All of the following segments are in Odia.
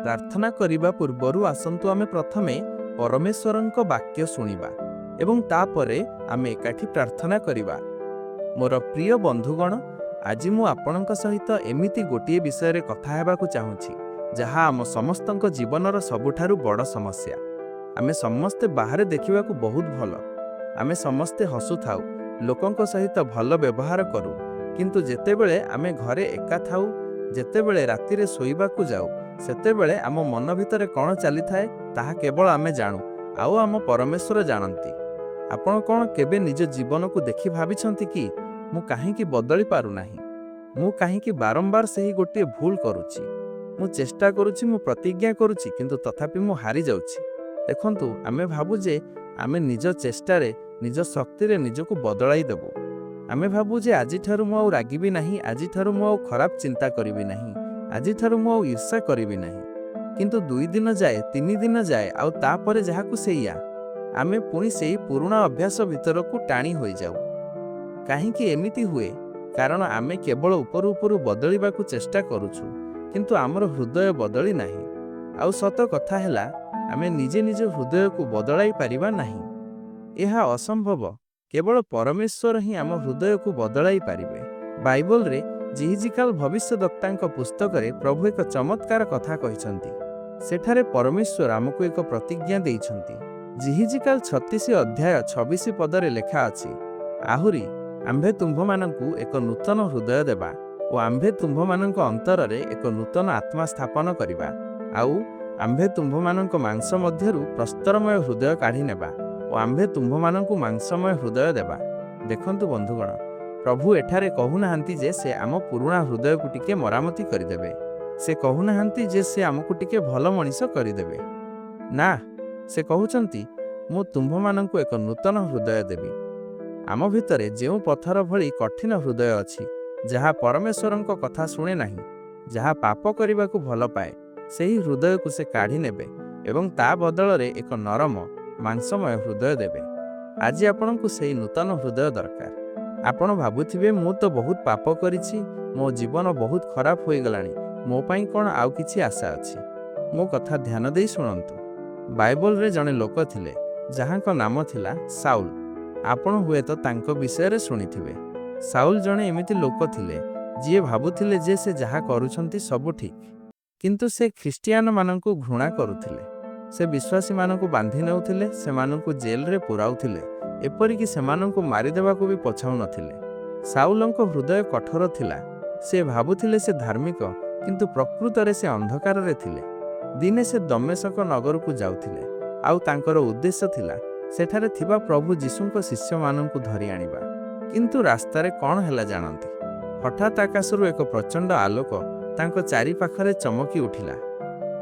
प्रार्थना करिबा पूर्वरु आसंतु आमे प्रथमे परमेश्वरंक वाक्य शुणिबा एवं तापरे आमे एकाठी प्रार्थना करिबा। मोर प्रिय बंधुगण, आज मु आपणक सहित एमिति गोटिए विषय कथा हेबाकु चाहूछि जहा आम समस्तक जीवनर सबुठारु बड़ समस्या। आमे समस्ते बाहर देखिबाकु बहुत भल, आमे समस्ते हसु थाउ, लोकंक सहित भल व्यवहार करू, किंतु जेतेबेले आमे घरे एका थाउ, जेतेबेले रातिरे सोइबाकु जाऊ, सेतेबेले आम मन भितरे कौन चली थाए ताहा केवल आमे जाणु, आउ आम परमेश्वर जानती। आपण कौन केबे निज जीवन को देखि भाबिछंती कि मु काहींकि बदली पारु नाही, मु काहींकि बारंबार सही गोटे भूल करूछि, मु चेष्टा करूछि, मु प्रतिज्ञा करूछि, किंतु तथापि मु हारि जाउछि। देखंतु आमे भाबु जे आमे निज चेष्टारे निज शक्तिरे निजको बदलाई देबो। आमे भाबु जे आजि ठारु मु आउ रागिबि नाही, आजि ठारु मु आउ खराब चिंता करिबि नाही, आजि ठारु मु आउ ईर्ष्या करिबि नाही। किंतु 2 दिन जाए, 3 दिन जाए, आउ तापरे जाहाकु सेया आमे पुणी सेही पुराणा अभ्यास भितरकु टाणी होई जाऊ। काहींकि एमिति हुए? कारण आमे केवल उपरु उपरु बदलिबाकु चेष्टा करूछु, किंतु आमर हृदय बदली नाही। आउ सत कथा हेला, आमे निजे निज हृदय को बदलाई पारिबा नाही। एहा असंभव, केवल परमेश्वर ही आम हृदय को बदलाई पारिबे। बाइबल रे जिहिजिकाल भविष्यवक्तांक पुस्तक रे प्रभु एक चमत्कार कथा कहिसंती। सेठारे परमेश्वर आमको एक प्रतिज्ञा देइछंती। जिहिजिकाल 36 अध्याय 26 पदरे लेखा अछि, आहुरी आम्भे तुम्भमानंकु एक नूतन हृदय देबा ओ आम्भे तुम्भमानंक अंतर रे एक नूतन आत्मा स्थापन करिबा, आउ आम्भे तुम्भमानंक मांस मध्यरु प्रस्तरमय हृदय काढी नेबा ओ आम्भे तुम्भमानंकु मांसमय हृदय देबा। देखंतु बंधुगण, प्रभु एठारे कहूनाहांती जे से आम पुरुणा हृदय को टिके मरामती करिदेबे। से कहूनाहांती जे से आमको टिके भल मनीष करिदेबे ना, से कहउचंती मु तुम्भमानंकु एक नूतन हृदय देबी। आम भितरे जेउ पत्थर भली कठिन हृदय अछि, जहा परमेश्वरंक कथा शुणे नाही, जहा पाप करिबाकु भल पाए, सेही हृदय को से काढी नेबे एवं ता बदल रे एक नरम मांसमय हृदय देबे। आज आपनकु सेही नूतन हृदय दरकार। आपण भाबुथिबे मु तो बहुत पाप करिछि, मो जीवन बहुत खराब होई गलानी, मो पई कोन आउ किछि आशा अछि। मो कथा ध्यान देई सुनंतु। बाइबल रे जने लोक थिले जहांक नाम थिला साउल। आपण हुए तो तांको विषय रे सुनिथिबे। साउल जने एमिति लोक थिले जिए भाबुथिले जे से जहा करूछंती सब ठीक, किंतु से ख्रिस्टियान माननकु घृणा करुथिले। से विश्वासी माननकु बांधी नेउथिले, से माननकु जेल रे पुराउथिले, एपरि कि से माननकु मारि देबाकु भी पछाउ नथिले। साउलंक हृदय कठोर थिला। से भाबुथिले से धार्मिक, किंतु प्रकृत रे से अंधकार रे थिले। दिने से दमेशक नगर को जाउथिले, आउ तांकर उद्देश्य थिला सेठारे थिबा प्रभु जीशुंक शिष्य माननकु धरि आनिबा। किंतु रास्तारे कौन हेला जानंती? हठात आकाशरु एक प्रचंड आलोक तांको चारि पाखरे चमकी उठिला।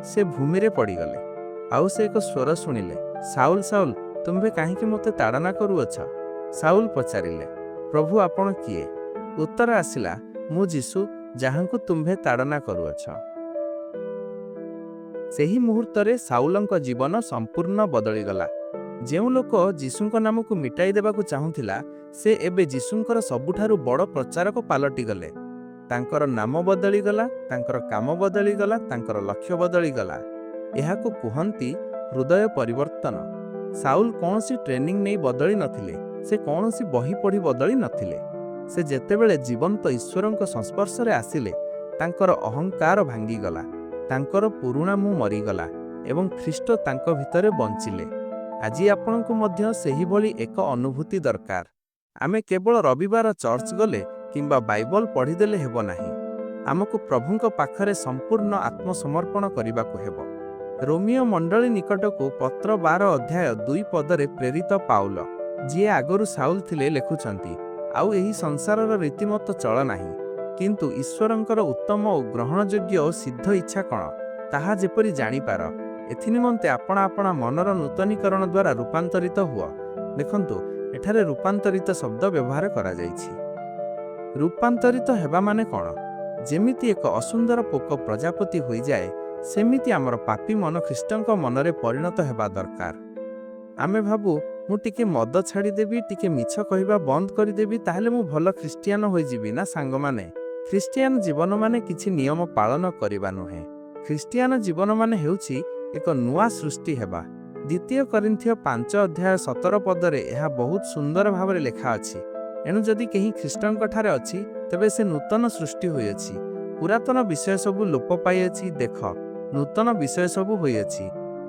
से भूमि रे पड़ीगले, आउ से एक स्वर शुणिले, साउल साउल तुम्भे काहींकि मोते ताड़ना करूअछ? साउल पचारिले, प्रभु आपण किए? उत्तर आसिला, मु जीशु जाहांकु तुम्भे ताड़ना करूअछ। सेही मुहूर्तरे साउलंक जीवन संपूर्ण बदलीगला। जेउ लोक जीशुंक नाम को मिटाई देबाकु चाहुथिला, से एबे जीशुंकर सबुठारु बड़ प्रचारक पालटी गले। तांकर नाम बदली गला, तांकर काम बदली गला, तांकर लक्ष्य बदली गला। एहाकु कुहंती हृदय परिवर्तन। साउल कौनसी ट्रेनिंग नहीं बदली नथिले, से कौनसी बही पढ़ी बदली नथिले। से जेतेबेले जीवंत ईश्वरंक संस्पर्श रे आसिले, तांकर अहंकार भांगी गला, तांकर पुरुणा मु मरीगला एवं ख्रीष्ट तांक भितरे बंचिले। आज आपनकु मध्य सेही भली एक अनुभूति दरकार। आमे केवल रविवार चर्च गले किंबा बाइबल पढ़ीदेले हेबो नाही। आमको प्रभुंक पाखरे संपूर्ण आत्मसमर्पण करिबाकु हेबो। रोमियो मंडली निकटकु पत्र 12 अध्याय 2 पदरे प्रेरित पाउल, जिए आगरु साउल थिले, लेखुछंती, आउ एही संसारर रीतिमत चल नाही, किंतु ईश्वरंकर उत्तम और ग्रहणयोग्य और सिद्ध इच्छा कण ताहा जेपरि जानिपार, एथि निमंते आपणा आपणा मनर नूतनीकरण द्वारा रूपांतरित हुआ। देखंतु एठारे रूपांतरित शब्द व्यवहार करा जाइछि। रूपांतरित हेबा माने कण? जेमिति एक असुंदर पोक प्रजापति होई जाए, सेमिति आमर पापी मन ख्रीष्टंक मनरे परिणत हेबा दरकार। आमे भाबु मु टिके मद छाड़ी देबी, टिके मिछ कहिबा बंद करि देबी, ताहेले मु भल ख्रिस्टियान होई जिबी ना? सांग माने, ख्रिस्टियान जीवन माने किछि नियम पालन करिबा नुहे, ଖ୍ରୀଷ୍ଟିଆନ ଜୀବନ ମାନେ ହେଉଛି ଏକ ନୂଆ ସୃଷ୍ଟି ହେବା। 2 କରିନ୍ଥିୟ 5:17 ଏହା ବହୁତ ସୁନ୍ଦର ଭାବରେ ଲେଖା ଅଛି। ଏଣୁ ଯଦି କେହି ଖ୍ରୀଷ୍ଟଙ୍କଠାରେ ଅଛି ତେବେ ସେ ନୂତନ ସୃଷ୍ଟି ହୋଇଅଛି। ପୁରାତନ ବିଷୟ ସବୁ ଲୋପ ପାଇଅଛି, ଦେଖ ନୂତନ ବିଷୟ ସବୁ ହୋଇଅଛି।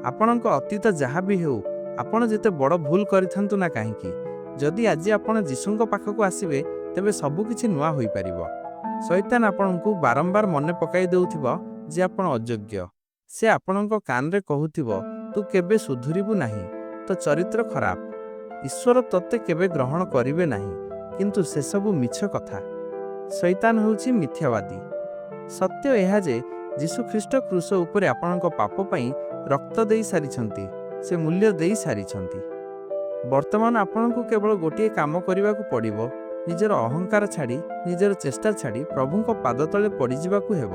ଆପଣଙ୍କ ଅତୀତ ଯାହା ବି ହେଉ, ଆପଣ ଯେତେ ବଡ଼ ଭୁଲ କରିଥାନ୍ତୁ ନା କାହିଁକି, ଯଦି ଆଜି ଆପଣ ଯୀଶୁଙ୍କ ପାଖକୁ ଆସିବେ ତେବେ ସବୁକିଛି ନୂଆ ହୋଇପାରିବ। ଶୈତାନ ଆପଣଙ୍କୁ ବାରମ୍ବାର ମନେ ପକାଇ ଦେଉଥିବ ଯେ ଆପଣ ଅଯୋଗ୍ୟ। ସେ ଆପଣଙ୍କ କାନରେ କହୁଥିବ, ତୁ କେବେ ସୁଧୁରିବୁ ନାହିଁ, ତ ଚରିତ୍ର ଖରାପ, ଈଶ୍ୱର ତୋତେ କେବେ ଗ୍ରହଣ କରିବେ ନାହିଁ। କିନ୍ତୁ ସେସବୁ ମିଛ କଥା। ଶୈତାନ ହେଉଛି ମିଥ୍ୟାବାଦୀ। ସତ୍ୟ ଏହା ଯେ ଯୀଶୁଖ୍ରୀଷ୍ଟ କ୍ରୁଶ ଉପରେ ଆପଣଙ୍କ ପାପ ପାଇଁ ରକ୍ତ ଦେଇ ସାରିଛନ୍ତି, ସେ ମୂଲ୍ୟ ଦେଇ ସାରିଛନ୍ତି। ବର୍ତ୍ତମାନ ଆପଣଙ୍କୁ କେବଳ ଗୋଟିଏ କାମ କରିବାକୁ ପଡ଼ିବ, ନିଜର ଅହଙ୍କାର ଛାଡ଼ି, ନିଜର ଚେଷ୍ଟା ଛାଡ଼ି ପ୍ରଭୁଙ୍କ ପାଦ ତଳେ ପଡ଼ିଯିବାକୁ ହେବ।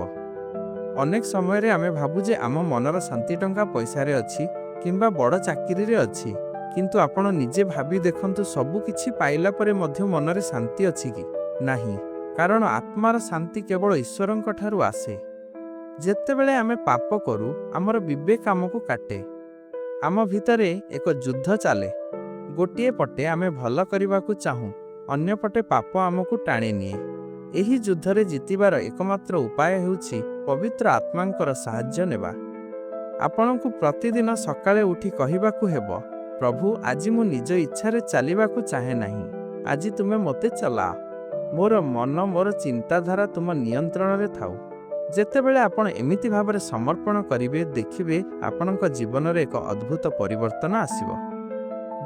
ଅନେକ ସମୟରେ ଆମେ ଭାବୁ ଯେ ଆମ ମନର ଶାନ୍ତି ଟଙ୍କା ପଇସାରେ ଅଛି କିମ୍ବା ବଡ଼ ଚାକିରିରେ ଅଛି। କିନ୍ତୁ ଆପଣ ନିଜେ ଭାବି ଦେଖନ୍ତୁ, ସବୁ କିଛି ପାଇଲା ପରେ ମଧ୍ୟ ମନରେ ଶାନ୍ତି ଅଛି କି? ନାହିଁ, କାରଣ ଆତ୍ମାର ଶାନ୍ତି କେବଳ ଈଶ୍ୱରଙ୍କ ଠାରୁ ଆସେ। ଯେତେବେଳେ ଆମେ ପାପ କରୁ, ଆମର ବିବେକ ଆମକୁ କାଟେ। ଆମ ଭିତରେ ଏକ ଯୁଦ୍ଧ ଚାଲେ। ଗୋଟିଏ ପଟେ ଆମେ ଭଲ କରିବାକୁ ଚାହୁଁ, ଅନ୍ୟପଟେ ପାପ ଆମକୁ ଟାଣି ନିଏ। ଏହି ଯୁଦ୍ଧରେ ଜିତିବାର ଏକମାତ୍ର ଉପାୟ ହେଉଛି ପବିତ୍ର ଆତ୍ମାଙ୍କର ସାହାଯ୍ୟ ନେବା। ଆପଣଙ୍କୁ ପ୍ରତିଦିନ ସକାଳେ ଉଠି କହିବାକୁ ହେବ, ପ୍ରଭୁ ଆଜି ମୁଁ ନିଜ ଇଚ୍ଛାରେ ଚାଲିବାକୁ ଚାହେଁ ନାହିଁ, ଆଜି ତୁମେ ମୋତେ ଚଲାଅ। ମୋର ମନ, ମୋର ଚିନ୍ତାଧାରା ତୁମ ନିୟନ୍ତ୍ରଣରେ ଥାଉ। ଯେତେବେଳେ ଆପଣ ଏମିତି ଭାବରେ ସମର୍ପଣ କରିବେ, ଦେଖିବେ ଆପଣଙ୍କ ଜୀବନରେ ଏକ ଅଦ୍ଭୁତ ପରିବର୍ତ୍ତନ ଆସିବ।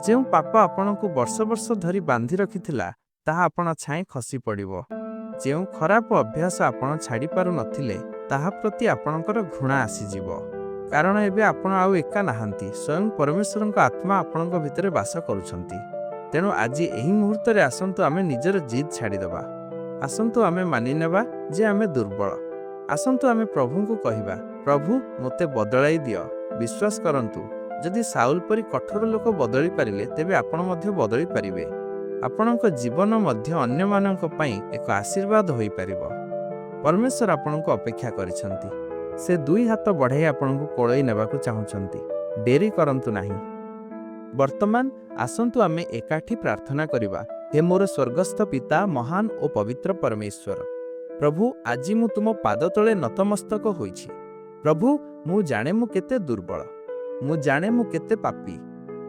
ଯେଉଁ ପାପ ଆପଣଙ୍କୁ ବର୍ଷ ବର୍ଷ ଧରି ବାନ୍ଧି ରଖିଥିଲା, ତାହା ଆପଣ ଛାଏଁ ଖସି ପଡ଼ିବ। ଯେଉଁ ଖରାପ ଅଭ୍ୟାସ ଆପଣ ଛାଡ଼ି ପାରୁନଥିଲେ, ତାହା ପ୍ରତି ଆପଣଙ୍କର ଘୃଣା ଆସିଯିବ। କାରଣ ଏବେ ଆପଣ ଆଉ ଏକା ନାହାନ୍ତି, ସ୍ୱୟଂ ପରମେଶ୍ୱରଙ୍କ ଆତ୍ମା ଆପଣଙ୍କ ଭିତରେ ବାସ କରୁଛନ୍ତି। ତେଣୁ ଆଜି ଏହି ମୁହୂର୍ତ୍ତରେ ଆସନ୍ତୁ ଆମେ ନିଜର ଜିଦ୍ ଛାଡ଼ିଦେବା। ଆସନ୍ତୁ ଆମେ ମାନିନେବା ଯେ ଆମେ ଦୁର୍ବଳ। ଆସନ୍ତୁ ଆମେ ପ୍ରଭୁଙ୍କୁ କହିବା, ପ୍ରଭୁ ମୋତେ ବଦଳାଇ ଦିଅ। ବିଶ୍ୱାସ କରନ୍ତୁ, ଯଦି ସାଉଲ ପରି କଠୋର ଲୋକ ବଦଳି ପାରିଲେ, ତେବେ ଆପଣ ମଧ୍ୟ ବଦଳି ପାରିବେ। ଆପଣଙ୍କ ଜୀବନ ମଧ୍ୟ ଅନ୍ୟମାନଙ୍କ ପାଇଁ ଏକ ଆଶୀର୍ବାଦ ହୋଇପାରିବ। ପରମେଶ୍ୱର ଆପଣଙ୍କୁ ଅପେକ୍ଷା କରିଛନ୍ତି। ସେ 2 ହାତ ବଢ଼ାଇ ଆପଣଙ୍କୁ କୋଳେଇ ନେବାକୁ ଚାହୁଁଛନ୍ତି। ଡେରି କରନ୍ତୁ ନାହିଁ। ବର୍ତ୍ତମାନ ଆସନ୍ତୁ ଆମେ ଏକାଠି ପ୍ରାର୍ଥନା କରିବା। ହେ ମୋର ସ୍ୱର୍ଗସ୍ଥ ପିତା, ମହାନ ଓ ପବିତ୍ର ପରମେଶ୍ୱର, ପ୍ରଭୁ ଆଜି ମୁଁ ତୁମ ପାଦ ତଳେ ନତମସ୍ତକ ହୋଇଛି। ପ୍ରଭୁ, ମୁଁ ଜାଣେ ମୁଁ କେତେ ଦୁର୍ବଳ, ମୁଁ ଜାଣେ ମୁଁ କେତେ ପାପୀ।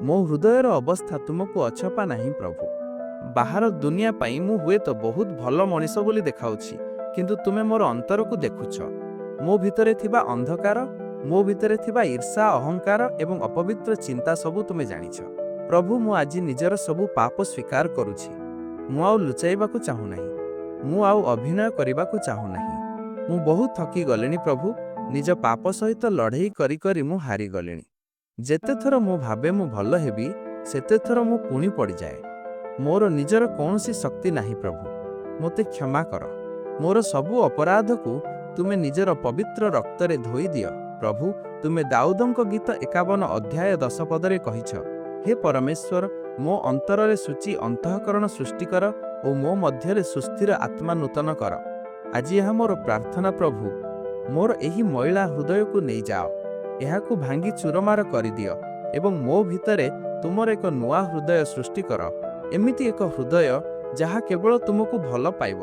ମୋ ହୃଦୟର ଅବସ୍ଥା ତୁମକୁ ଅଛପା ନାହିଁ ପ୍ରଭୁ। ବାହାର ଦୁନିଆ ପାଇଁ ମୁଁ ହୁଏତ ବହୁତ ଭଲ ମଣିଷ ବୋଲି ଦେଖାଉଛି, କିନ୍ତୁ ତୁମେ ମୋର ଅନ୍ତରକୁ ଦେଖୁଛ। ମୋ ଭିତରେ ଥିବା ଅନ୍ଧକାର, ମୋ ଭିତରେ ଥିବା ଈର୍ଷା, ଅହଙ୍କାର ଏବଂ ଅପବିତ୍ର ଚିନ୍ତା ସବୁ ତୁମେ ଜାଣିଛ। ପ୍ରଭୁ, ମୁଁ ଆଜି ନିଜର ସବୁ ପାପ ସ୍ୱୀକାର କରୁଛି। ମୁଁ ଆଉ ଲୁଚାଇବାକୁ ଚାହୁଁନାହିଁ, ମୁଁ ଆଉ ଅଭିନୟ କରିବାକୁ ଚାହୁଁନାହିଁ। ମୁଁ ବହୁତ ଥକିଗଲିଣି ପ୍ରଭୁ, ନିଜ ପାପ ସହିତ ଲଢ଼େଇ କରି କରି ମୁଁ ହାରିଗଲିଣି। ଯେତେଥର ମୁଁ ଭାବେ ମୁଁ ଭଲ ହେବି, ସେତେଥର ମୁଁ ପୁଣି ପଡ଼ିଯାଏ। ମୋର ନିଜର କୌଣସି ଶକ୍ତି ନାହିଁ ପ୍ରଭୁ, ମୋତେ କ୍ଷମା କର। ମୋର ସବୁ ଅପରାଧକୁ ତୁମେ ନିଜର ପବିତ୍ର ରକ୍ତରେ ଧୋଇ ଦିଅ। ପ୍ରଭୁ, ତୁମେ ଦାଉଦଙ୍କ ଗୀତ 51:10 କହିଛ, ହେ ପରମେଶ୍ୱର, ମୋ ଅନ୍ତରରେ ସୂଚି ଅନ୍ତଃକରଣ ସୃଷ୍ଟି କର ଓ ମୋ ମଧ୍ୟରେ ସୁସ୍ଥିର ଆତ୍ମା ନୂତନ କର। ଆଜି ଏହା ମୋର ପ୍ରାର୍ଥନା ପ୍ରଭୁ, ମୋର ଏହି ମଇଳା ହୃଦୟକୁ ନେଇଯାଅ, ଏହାକୁ ଭାଙ୍ଗି ଚୁରମାର କରିଦିଅ ଏବଂ ମୋ ଭିତରେ ତୁମର ଏକ ନୂଆ ହୃଦୟ ସୃଷ୍ଟି କର। ଏମିତି ଏକ ହୃଦୟ ଯାହା କେବଳ ତୁମକୁ ଭଲ ପାଇବ,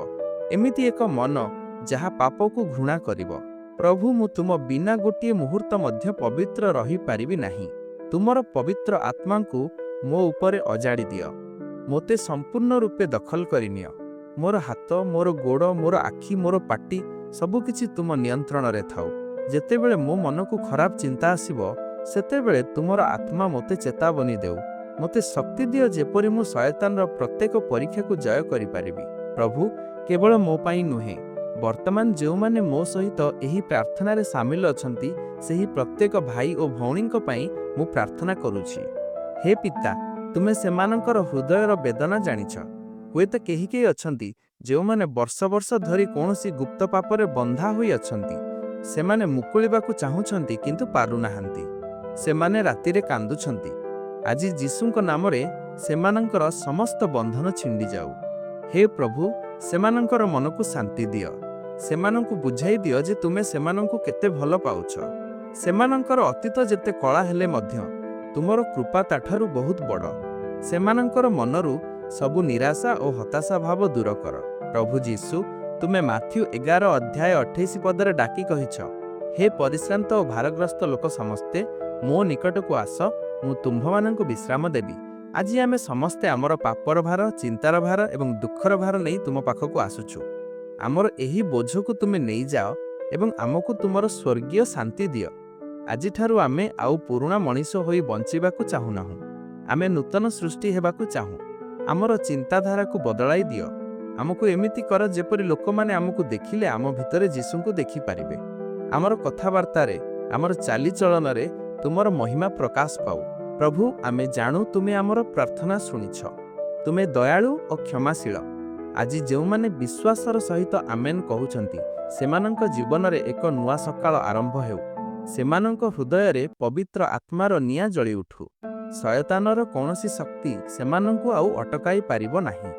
ଏମିତି ଏକ ମନ ଯାହା ପାପକୁ ଘୃଣା କରିବ। ପ୍ରଭୁ, ମୁଁ ତୁମ ବିନା ଗୋଟିଏ ମୁହୂର୍ତ୍ତ ମଧ୍ୟ ପବିତ୍ର ରହିପାରିବି ନାହିଁ। ତୁମର ପବିତ୍ର ଆତ୍ମାଙ୍କୁ ମୋ ଉପରେ ଅଜାଡ଼ି ଦିଅ। ମୋତେ ସମ୍ପୂର୍ଣ୍ଣ ରୂପେ ଦଖଲ କରିନିଅ। ମୋର ହାତ, ମୋର ଗୋଡ଼, ମୋର ଆଖି, ମୋର ପାଟି ସବୁକିଛି ତୁମ ନିୟନ୍ତ୍ରଣରେ ଥାଉ। ଯେତେବେଳେ ମୋ ମନକୁ ଖରାପ ଚିନ୍ତା ଆସିବ, ସେତେବେଳେ ତୁମର ଆତ୍ମା ମୋତେ ଚେତାବନୀ ଦେଉ। ମୋତେ ଶକ୍ତି ଦିଅ ଯେପରି ମୁଁ ଶୟତାନର ପ୍ରତ୍ୟେକ ପରୀକ୍ଷାକୁ ଜୟ କରିପାରିବି। ପ୍ରଭୁ, କେବଳ ମୋ ପାଇଁ ନୁହେଁ, ବର୍ତ୍ତମାନ ଯେଉଁମାନେ ମୋ ସହିତ ଏହି ପ୍ରାର୍ଥନାରେ ସାମିଲ ଅଛନ୍ତି, ସେହି ପ୍ରତ୍ୟେକ ଭାଇ ଓ ଭଉଣୀଙ୍କ ପାଇଁ ମୁଁ ପ୍ରାର୍ଥନା କରୁଛି। ହେ ପିତା, ତୁମେ ସେମାନଙ୍କର ହୃଦୟର ବେଦନା ଜାଣିଛ। ହୁଏତ କେହି କେହି ଅଛନ୍ତି ଯେଉଁମାନେ ବର୍ଷ ବର୍ଷ ଧରି କୌଣସି ଗୁପ୍ତ ପାପରେ ବନ୍ଧା ହୋଇ ଅଛନ୍ତି। ସେମାନେ ମୁକୁଳିବାକୁ ଚାହୁଁଛନ୍ତି କିନ୍ତୁ ପାରୁନାହାନ୍ତି। ସେମାନେ ରାତିରେ କାନ୍ଦୁଛନ୍ତି। ଆଜି ଯୀଶୁଙ୍କ ନାମରେ ସେମାନଙ୍କର ସମସ୍ତ ବନ୍ଧନ ଛିଣ୍ଡିଯାଉ। ହେ ପ୍ରଭୁ, ସେମାନଙ୍କର ମନକୁ ଶାନ୍ତି ଦିଅ। ସେମାନଙ୍କୁ ବୁଝାଇ ଦିଅ ଯେ ତୁମେ ସେମାନଙ୍କୁ କେତେ ଭଲ ପାଉଛ। ସେମାନଙ୍କର ଅତୀତ ଯେତେ କଳା ହେଲେ ମଧ୍ୟ ତୁମର କୃପା ତାଠାରୁ ବହୁତ ବଡ଼। ସେମାନଙ୍କର ମନରୁ ସବୁ ନିରାଶା ଓ ହତାଶା ଭାବ ଦୂର କର। ପ୍ରଭୁ ଯୀଶୁ, ତୁମେ ମାଥ୍ୟୁ 11:28 ଡାକି କହିଛ, ହେ ପରିଶ୍ରାନ୍ତ ଓ ଭାରଗ୍ରସ୍ତ ଲୋକ ସମସ୍ତେ, ମୋ ନିକଟକୁ ଆସ, ମୁଁ ତୁମ୍ଭମାନଙ୍କୁ ବିଶ୍ରାମ ଦେବି। ଆଜି ଆମେ ସମସ୍ତେ ଆମର ପାପର ଭାର, ଚିନ୍ତାର ଭାର ଏବଂ ଦୁଃଖର ଭାର ନେଇ ତୁମ ପାଖକୁ ଆସୁଛୁ। ଆମର ଏହି ବୋଝକୁ ତୁମେ ନେଇଯାଅ ଏବଂ ଆମକୁ ତୁମର ସ୍ୱର୍ଗୀୟ ଶାନ୍ତି ଦିଅ। ଆଜିଠାରୁ ଆମେ ଆଉ ପୁରୁଣା ମଣିଷ ହୋଇ ବଞ୍ଚିବାକୁ ଚାହୁଁନାହୁଁ। ଆମେ ନୂତନ ସୃଷ୍ଟି ହେବାକୁ ଚାହୁଁ। ଆମର ଚିନ୍ତାଧାରାକୁ ବଦଳାଇ ଦିଅ। ଆମକୁ ଏମିତି କର ଯେପରି ଲୋକମାନେ ଆମକୁ ଦେଖିଲେ ଆମ ଭିତରେ ଯୀଶୁଙ୍କୁ ଦେଖିପାରିବେ। ଆମର କଥାବାର୍ତ୍ତାରେ, ଆମର ଚାଲିଚଳନରେ ତୁମର ମହିମା ପ୍ରକାଶ ପାଉ। ପ୍ରଭୁ, ଆମେ ଜାଣୁ ତୁମେ ଆମର ପ୍ରାର୍ଥନା ଶୁଣିଛ। ତୁମେ ଦୟାଳୁ ଓ କ୍ଷମାଶୀଳ। ଆଜି ଯେଉଁମାନେ ବିଶ୍ୱାସର ସହିତ ଆମେନ୍ କହୁଛନ୍ତି, ସେମାନଙ୍କ ଜୀବନରେ ଏକ ନୂଆ ସକାଳ ଆରମ୍ଭ ହେଉ। ସେମାନଙ୍କ ହୃଦୟରେ ପବିତ୍ର ଆତ୍ମାର ନିଆଁ ଜଳି ଉଠୁ। ଶୟତାନର କୌଣସି ଶକ୍ତି ସେମାନଙ୍କୁ ଆଉ ଅଟକାଇ ପାରିବ ନାହିଁ।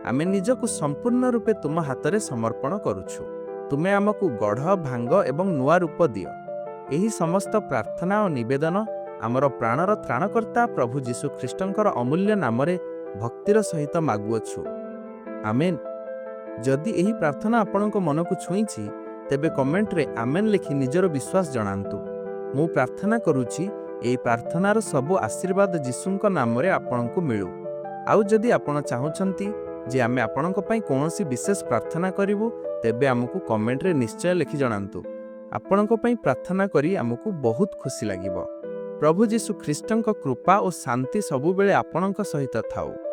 ଆମେ ନିଜକୁ ସମ୍ପୂର୍ଣ୍ଣ ରୂପେ ତୁମ ହାତରେ ସମର୍ପଣ କରୁଛୁ। ତୁମେ ଆମକୁ ଗଢ଼, ଭାଙ୍ଗ ଏବଂ ନୂଆ ରୂପ ଦିଅ। ଏହି ସମସ୍ତ ପ୍ରାର୍ଥନା ଓ ନିବେଦନ ଆମର ପ୍ରାଣର ତ୍ରାଣକର୍ତ୍ତା ପ୍ରଭୁ ଯୀଶୁ ଖ୍ରୀଷ୍ଟଙ୍କର ଅମୂଲ୍ୟ ନାମରେ ଭକ୍ତିର ସହିତ ମାଗୁଅଛୁ। ଆମେନ୍। ଯଦି ଏହି ପ୍ରାର୍ଥନା ଆପଣଙ୍କ ମନକୁ ଛୁଇଁଛି, ତେବେ କମେଣ୍ଟରେ ଆମେନ୍ ଲେଖି ନିଜର ବିଶ୍ୱାସ ଜଣାନ୍ତୁ। ମୁଁ ପ୍ରାର୍ଥନା କରୁଛି, ଏହି ପ୍ରାର୍ଥନାର ସବୁ ଆଶୀର୍ବାଦ ଯୀଶୁଙ୍କ ନାମରେ ଆପଣଙ୍କୁ ମିଳୁ। ଆଉ ଯଦି ଆପଣ ଚାହୁଁଛନ୍ତି ଯେ ଆମେ ଆପଣଙ୍କ ପାଇଁ କୌଣସି ବିଶେଷ ପ୍ରାର୍ଥନା କରିବୁ, ତେବେ ଆମକୁ କମେଣ୍ଟରେ ନିଶ୍ଚୟ ଲେଖି ଜଣାନ୍ତୁ। ଆପଣଙ୍କ ପାଇଁ ପ୍ରାର୍ଥନା କରି ଆମକୁ ବହୁତ ଖୁସି ଲାଗିବ। ପ୍ରଭୁ ଯୀଶୁ ଖ୍ରୀଷ୍ଟଙ୍କ କୃପା ଓ ଶାନ୍ତି ସବୁବେଳେ ଆପଣଙ୍କ ସହିତ ଥାଉ।